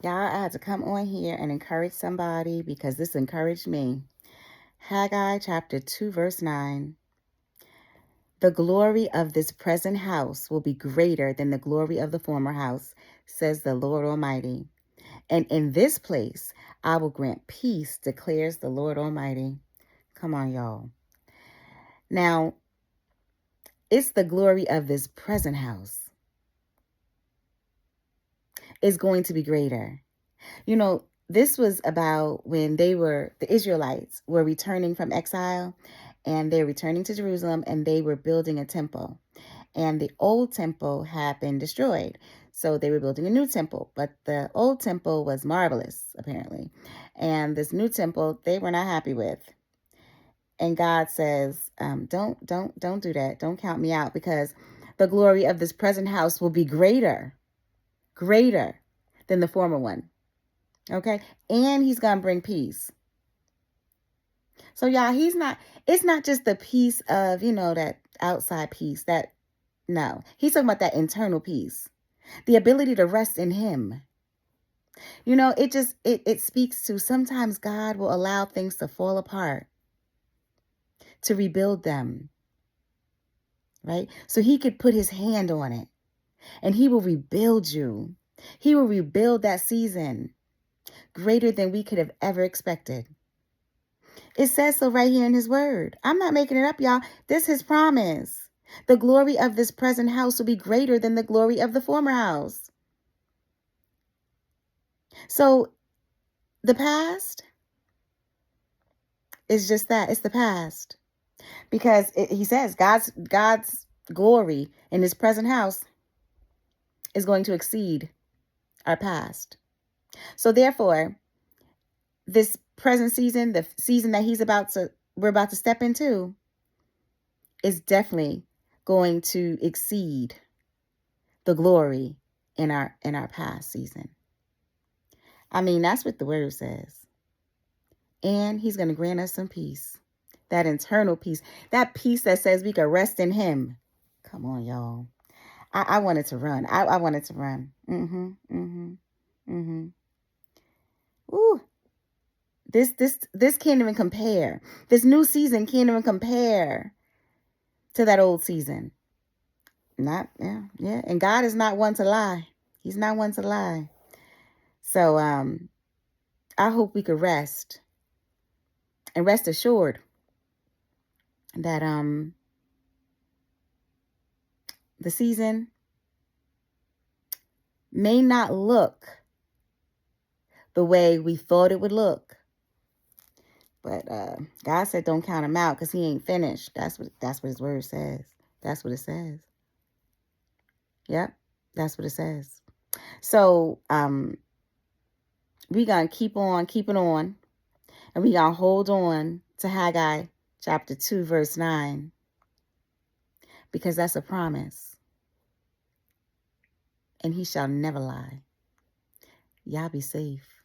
Y'all, I had to come on here and encourage somebody because this encouraged me. Haggai chapter 2, verse 9. The glory of this present house will be greater than the glory of the former house, says the Lord Almighty. And in this place I will grant peace, declares the Lord Almighty. Come on, y'all. Now, it's the glory of this present house is going to be greater. You know, this was about when the Israelites were returning from exile, and they're returning to Jerusalem, and they were building a temple. And the old temple had been destroyed. So they were building a new temple, but the old temple was marvelous, apparently. And this new temple, they were not happy with. And God says, don't do that. Don't count me out, because the glory of this present house will be greater than the former one. Okay. And he's going to bring peace. So y'all, it's not just the peace of, that outside peace no, he's talking about that internal peace, the ability to rest in him. It speaks to sometimes God will allow things to fall apart to rebuild them, right? So he could put his hand on it and he will rebuild you. He will rebuild that season greater than we could have ever expected. It says so right here in his word. I'm not making it up, y'all. This is his promise. The glory of this present house will be greater than the glory of the former house. So the past is just that. It's the past. Because he says God's glory in his present house is going to exceed our past. So therefore, this present season, the season that we're about to step into, is definitely going to exceed the glory in our past season. I mean, that's what the word says. And he's going to grant us some peace. That internal peace. That peace that says we can rest in him. Come on, y'all. I wanted to run. I wanted to run. Ooh. This can't even compare. This new season can't even compare to that old season. Yeah. And God is not one to lie. He's not one to lie. So I hope we could rest and rest assured that the season may not look the way we thought it would look. But God said don't count him out because he ain't finished. That's what his word says. That's what it says. Yep, that's what it says. So we gonna keep on keeping on, and we gonna hold on to Haggai chapter 2, verse 9, because that's a promise. And he shall never lie. Y'all be safe.